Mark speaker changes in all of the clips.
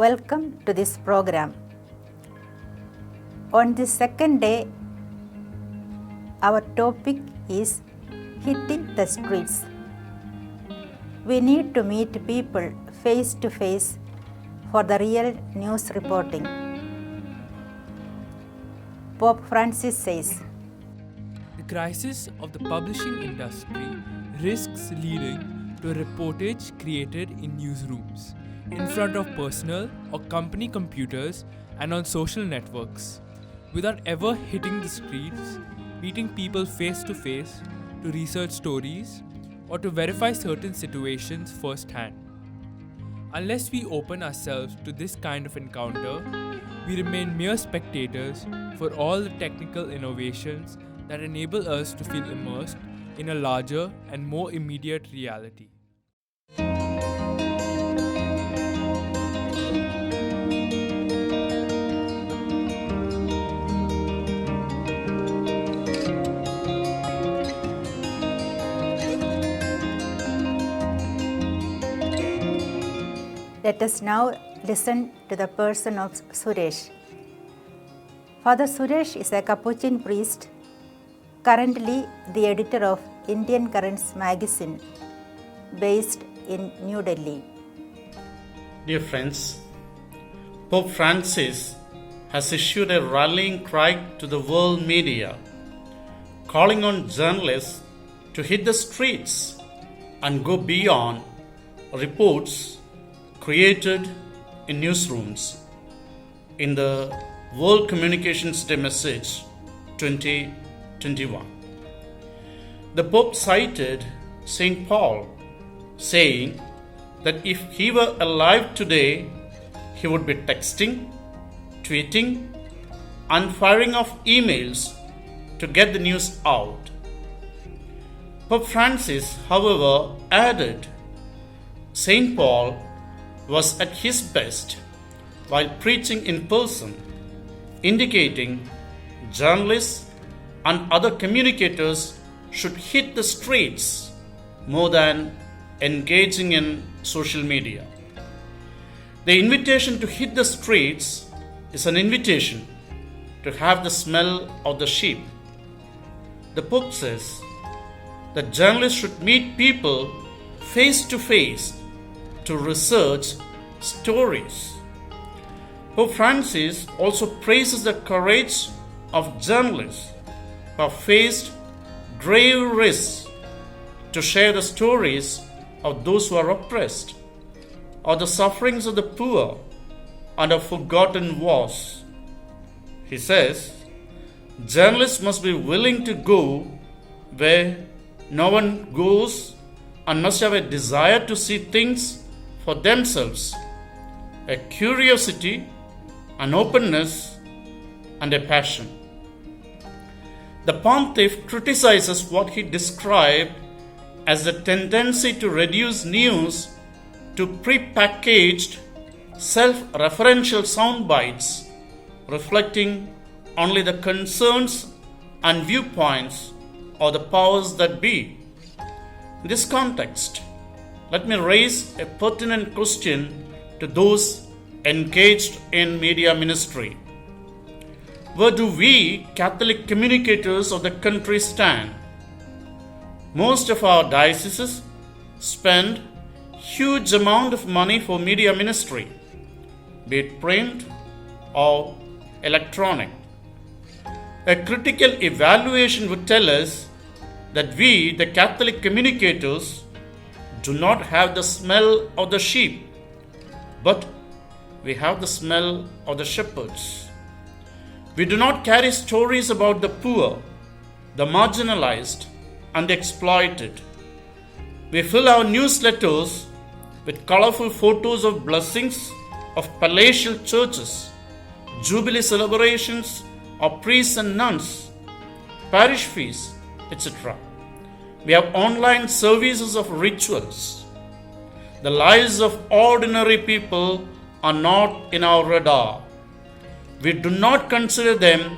Speaker 1: Welcome to this program. On the second day, our topic is hitting the streets. We need to meet people face to face for the real news reporting. Pope Francis says,
Speaker 2: The crisis of the publishing industry risks leading to a reportage created in newsrooms, in front of personal or company computers and on social networks, without ever hitting the streets, meeting people face to face to research stories or to verify certain situations firsthand. Unless we open ourselves to this kind of encounter, we remain mere spectators for all the technical innovations that enable us to feel immersed in a larger and more immediate reality.
Speaker 1: Let us now listen to the person of Suresh. Father Suresh is a Capuchin priest, currently the editor of Indian Currents magazine, based in New Delhi.
Speaker 3: Dear friends, Pope Francis has issued a rallying cry to the world media, calling on journalists to hit the streets and go beyond reports created in newsrooms. In the World Communications Day message 2021, the Pope cited St. Paul, saying that if he were alive today, he would be texting, tweeting, and firing off emails to get the news out. Pope Francis, however, added, St. Paul was at his best while preaching in person, indicating journalists and other communicators should hit the streets more than engaging in social media. The invitation to hit the streets is an invitation to have the smell of the sheep. The Pope says that journalists should meet people face to face to research stories. Pope Francis also praises the courage of journalists who have faced grave risks to share the stories of those who are oppressed or the sufferings of the poor and of forgotten wars. He says, journalists must be willing to go where no one goes and must have a desire to see things for themselves, a curiosity, an openness, and a passion. The Pontiff criticizes what he described as the tendency to reduce news to pre-packaged, self-referential sound bites, reflecting only the concerns and viewpoints of the powers that be. In this context, let me raise a pertinent question to those engaged in media ministry. Where do we Catholic communicators of the country stand? Most of our dioceses spend huge amount of money for media ministry, be it print or electronic. A critical evaluation would tell us that we, the Catholic communicators, do not have the smell of the sheep, but we have the smell of the shepherds. We do not carry stories about the poor, the marginalized, and the exploited. We fill our newsletters with colorful photos of blessings of palatial churches, jubilee celebrations of priests and nuns, parish feasts, etc. We have online services of rituals. The lives of ordinary people are not in our radar. We do not consider them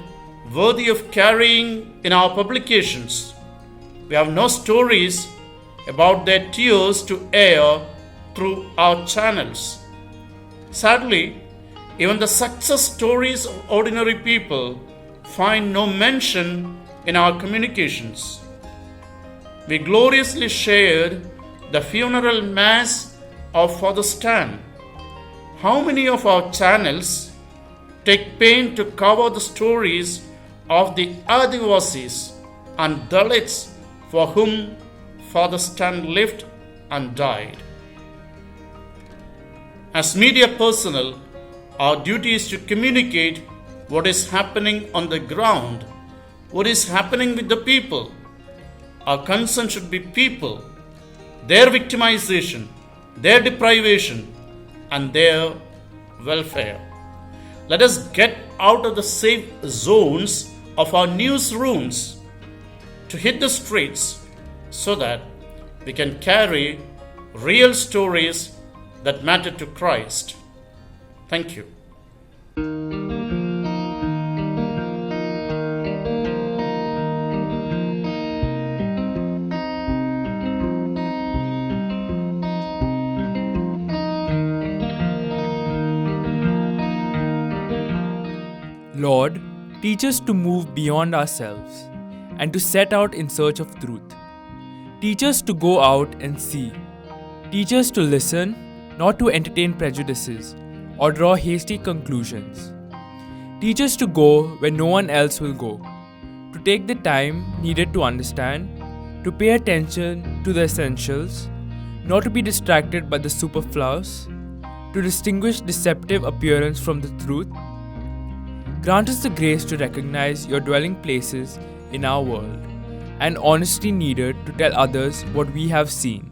Speaker 3: worthy of carrying in our publications. We have no stories about their tears to air through our channels. Sadly, even the success stories of ordinary people find no mention in our communications. We gloriously shared the funeral mass of Father Stan. How many of our channels take pain to cover the stories of the Adivasis and Dalits for whom Father Stan lived and died? As media personnel, our duty is to communicate what is happening on the ground, what is happening with the people. Our concern should be people, their victimization, their deprivation, and their welfare. Let us get out of the safe zones of our newsrooms to hit the streets so that we can carry real stories that matter to Christ. Thank you.
Speaker 2: Lord, teach us to move beyond ourselves and to set out in search of truth. Teach us to go out and see. Teach us to listen, not to entertain prejudices or draw hasty conclusions. Teach us to go where no one else will go, to take the time needed to understand, to pay attention to the essentials, not to be distracted by the superfluous, to distinguish deceptive appearance from the truth. Grant us the grace to recognize your dwelling places in our world and honesty needed to tell others what we have seen.